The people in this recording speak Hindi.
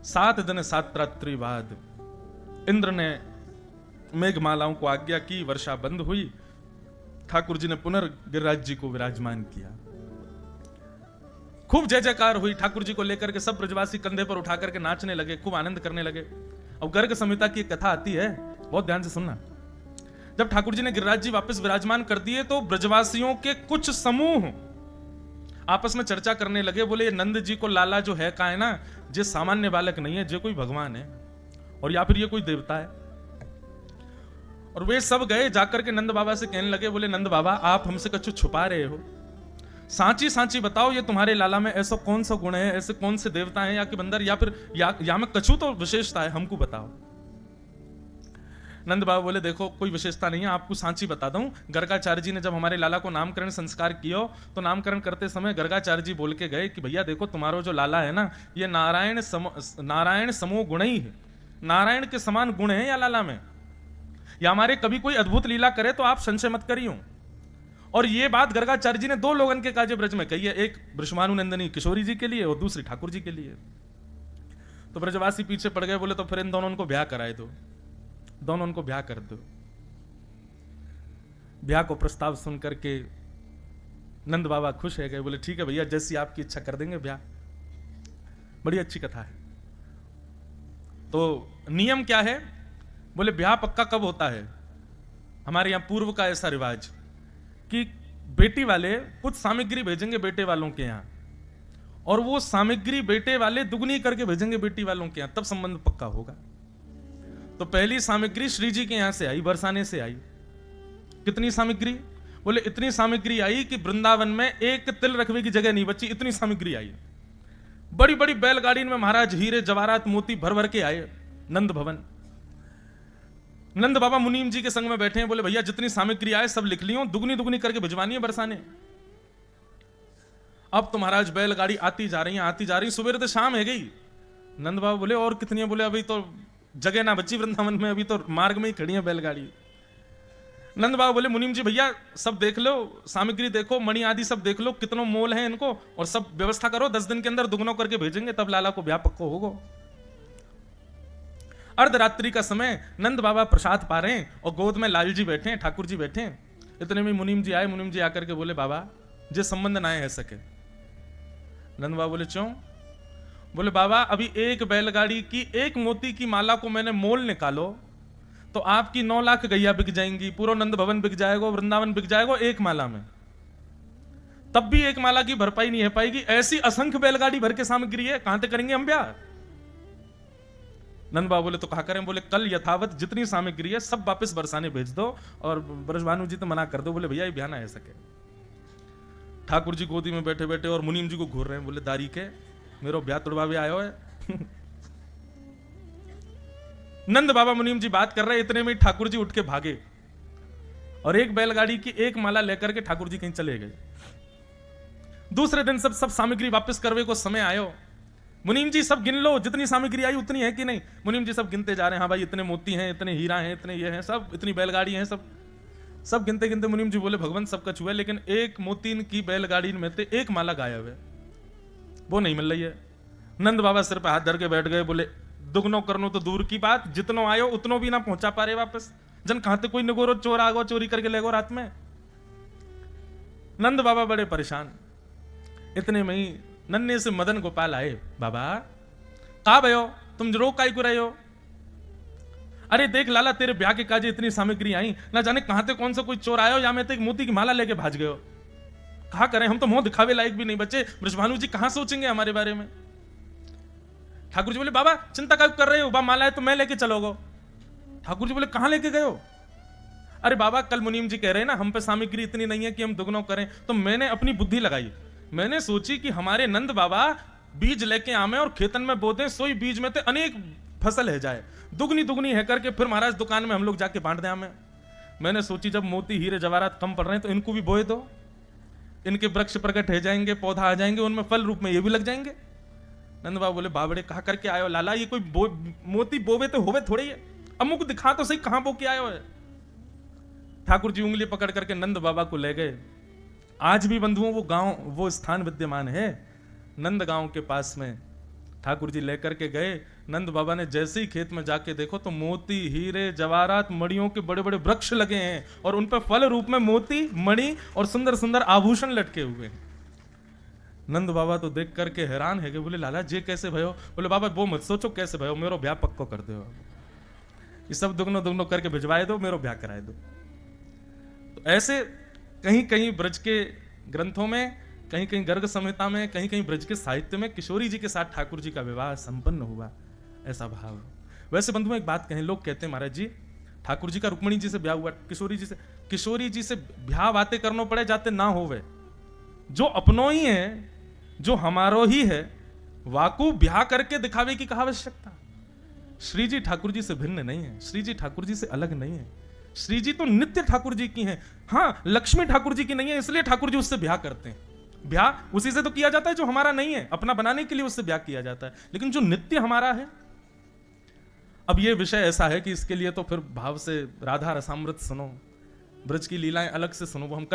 7 दिन 7 रात्रि बाद इंद्र ने मेघमालाओं को आज्ञा की, वर्षा बंद हुई, ठाकुर जी ने पुनर्गिरिराज जी को विराजमान किया। खूब जय जयकार हुई, ठाकुर जी को लेकर के सब ब्रजवासी कंधे पर उठा करके नाचने लगे, खूब आनंद करने लगे। अब गर्ग संहिता की एक कथा आती है, बहुत ध्यान से सुनना। जब ठाकुर जी ने गिरिराज जी वापस विराजमान कर दिए तो ब्रजवासियों के कुछ समूह आपस में चर्चा करने लगे, बोले ये नंद जी को लाला जो है का है ना, जे सामान्य बालक नहीं है, जे कोई भगवान है और या फिर ये कोई देवता है। और वे सब गए जाकर के नंद बाबा से कहने लगे, बोले नंद बाबा आप हमसे कुछ छुपा रहे हो, सांची सांची बताओ, ये तुम्हारे लाला में ऐसा कौन सा गुण है, ऐसे कौन से देवता हैं या कि बंदर या फिर या में कछु तो विशेषता है, हमको बताओ। नंद बाबा बोले देखो कोई विशेषता नहीं है, आपको सांची बताता हूं। गर्गाचार्य जी ने जब हमारे लाला को नामकरण संस्कार किया तो नामकरण करते समय गर्गाचार्य जी बोल के गए कि भैया देखो तुम्हारा जो लाला है ना, ये नारायण समो गुण ही है, नारायण के समान गुण है या लाला में, या हमारे कभी कोई अद्भुत लीला करे तो आप संशय मत करियो। और ये बात गर्गाचार्य जी ने 2 लोगों के काजे ब्रज में कही है, एक वृषभानु नंदिनी किशोरी जी के लिए और दूसरी ठाकुर जी के लिए। तो ब्रजवासी पीछे पड़ गए, बोले तो फिर इन दोनों को ब्याह कराए दो, दोनों उनको ब्याह कर दो। ब्याह को प्रस्ताव सुन करके नंद बाबा खुश है गए, बोले ठीक है भैया जैसी आपकी इच्छा कर देंगे ब्याह। बड़ी अच्छी कथा है। तो नियम क्या है, बोले ब्याह पक्का कब होता है, हमारे यहां पूर्व का ऐसा रिवाज कि बेटी वाले कुछ सामग्री भेजेंगे बेटे वालों के यहां, और वो सामग्री बेटे वाले दुगनी करके भेजेंगे बेटी वालों के यहां, तब संबंध पक्का होगा। तो पहली सामग्री श्री जी के यहां से आई, बरसाने से आई। कितनी सामग्री, बोले इतनी सामग्री आई कि वृंदावन में एक तिल रखने की जगह नहीं बची, इतनी सामग्री आई। बड़ी बड़ी बैलगाड़ी में महाराज हीरे जवाहरात मोती भर भर के आए नंद भवन। नंद बाबा मुनीम जी के संग में बैठे हैं, बोले भैया जितनी सामग्री आए सब लिख लियो, दुगनी दुगनी करके भिजवानी है बरसाने। अब तो महाराज बैलगाड़ी आती जा रही है, आती जा रही, सुबह तो शाम है गई। नंद बाबा बोले और कितनी है, बोले अभी तो जगह ना बची वृंदावन में, अभी तो मार्ग में ही खड़ी है बैलगाड़ी। नंद बाबा बोले मुनीम जी भैया सब देख लो, सामग्री देखो, मणि आदि सब देख लो, कितनों मोल है इनको, और सब व्यवस्था करो, 10 दिन के अंदर दुगनों करके भेजेंगे, तब लाला को ब्याह पक्को होगा। अर्धरात्रि का समय, नंद बाबा प्रसाद पा रहे हैं और गोद में लाल जी बैठे हैं, ठाकुर जी बैठे हैं। इतने में मुनीम जी आए, मुनीम जी आकर के बोले बाबा जे संबंध ना है सके। नंद बाबा बोले क्यों, बोले बाबा अभी एक बैलगाड़ी की एक मोती की माला को मैंने मोल निकालो तो आपकी 9 लाख गैया बिक जाएंगी, पूरा नंद भवन बिक जाएगा, वृंदावन बिक जाएगा एक माला में, तब भी एक माला की भरपाई नहीं है पाएगी। ऐसी असंख्य बैलगाड़ी भर के सामग्री है, कहां तक करेंगे हम ब्याह। नंद बाबा बोले तो कहा करें, बोले कल यथावत जितनी सामग्री है सब वापस बरसाने भेज दो, और ब्रजभानु जी तो मना कर दो, बोले भैया ये ब्याह ना है सके। ठाकुर जी गोदी में बैठे बैठे और मुनीम जी को घूर रहे हैं, बोले दारी के मेरो ब्याह तुड़वावे आयो है। नंद बाबा मुनीम जी बात कर रहे, इतने में ठाकुर जी उठ के भागे और एक बैलगाड़ी की एक माला लेकर के ठाकुर जी कहीं चले गए। दूसरे दिन सब सामग्री वापस करवे को समय आयो, मुनीम जी सब गिन लो, जितनी सामग्री आई उतनी है कि नहीं। मुनीम जी सब गिनते जा रहे हैं, हाँ भाई इतने मोती हैं, इतने हीरा हैं, इतने ये हैं, सब इतनी बैलगाड़ी हैं, सब गिनते गिनते मुनीम जी बोले भगवान सब कछ हुआ, लेकिन एक मोतीन की बैलगाड़ी में से एक माला गायब है, वो नहीं मिल रही है। नंद बाबा सिर पे हाथ धर के बैठ गए, बोले दुगनो करनो तो दूर की बात, जितनो आयो उतनो भी ना पहुंचा पा रहे वापस, जन कहां ते कोई निगोरो चोर आगो चोरी करके ले गो रात में। नंद बाबा बड़े परेशान। इतने में ही नन्हे से मदन गोपाल आए, बाबा कहा भयो तुम रो काई को रहे हो, अरे देख लाला तेरे ब्याह के काजे इतनी सामग्री आई, ना जाने कहां से कौन सा कोई चोर आयो, या मैं तो एक मोती की माला लेके भाज गयो। कहा करें, हम तो मुंह दिखावे लायक भी नहीं बचे, ब्रजभानु जी कहां सोचेंगे हमारे बारे में। ठाकुर जी बोले बाबा चिंता क्या कर रहे हो, बा माला है तो मैं लेके चलोगो। ठाकुर जी बोले कहां लेके गए हो, अरे बाबा कल मुनीम जी कह रहे हैं ना हम पे सामग्री इतनी नहीं है कि हम दुगनों करें, तो मैंने अपनी बुद्धि लगाई, मैंने सोची कि हमारे नंद बाबा बीज लेके आवे और खेतन में बो दें, सोई बीज में ते अनेक फसल है जाए, दुगनी दुगनी है करके फिर महाराज दुकान में हम लोग जाके बांट दें हमें। मैंने सोची जब मोती हीरे जवाहरात कम पड़ रहे हैं तो इनको भी बोए दो, इनके वृक्ष प्रकट हो जाएंगे, पौधा आ जाएंगे, उनमें फल रूप में ये भी लग जाएंगे। नंद बाबा बोले बाबड़े कहा करके आयो लाला, ये कोई मोती बोवे तो होवे थोड़े ही है, अमुक दिखा तो सही कहां बो के आयो है। ठाकुर जी उंगली पकड़ करके नंद बाबा को ले गए। आज भी बंधुओं वो गांव, वो स्थान विद्यमान है नंद गांव के पास में, ठाकुर जी लेकर के गए। नंद बाबा ने जैसे ही खेत में जाके देखो तो मोती, हीरे, जवाहरात, मणियों के बड़े बड़े वृक्ष लगे हैं और उन पर फल रूप में मोती, मणि और सुंदर सुंदर आभूषण लटके हुए हैं। नंद बाबा तो देख करके हैरान है कि बोले लाला जे कैसे भयो? बोले बाबा वो मत सोचो कैसे भयो, मेरो ब्याह पक्को कर दो, ये सब दुगनो दुगनो करके भिजवाए दो, मेरो ब्याह कराए दो। तो ऐसे कहीं कहीं ब्रज के ग्रंथों में, कहीं कहीं गर्ग संहिता में, कहीं कहीं ब्रज के साहित्य में किशोरी जी के साथ ठाकुर जी का विवाह संपन्न हुआ, ऐसा भाव। वैसे बंधुओं एक बात कहें, लोग कहते हैं महाराज जी ठाकुर जी का रुक्मणी जी से ब्याह हुआ, किशोरी जी से ब्याह बातें करनो पड़े जाते ना होवे, जो अपनों ही है, जो हमारो ही है, वाकू ब्याह करके दिखावे की कहा आवश्यकता। श्री जी ठाकुर जी से भिन्न नहीं है, श्री जी ठाकुर जी से अलग नहीं है, श्री जी तो नित्य ठाकुर जी की हैं। हाँ, लक्ष्मी ठाकुर जी की नहीं है, इसलिए ठाकुर जी उससे ब्याह करते हैं। ब्याह उसी से तो किया जाता है जो हमारा नहीं है, अपना बनाने के लिए उससे ब्याह किया जाता है, लेकिन जो नित्य हमारा है। अब ये विषय ऐसा है कि इसके लिए तो फिर भाव से राधा रसामृत सुनो, ब्रज की लीलाएं अलग से सुनो, वो हम कर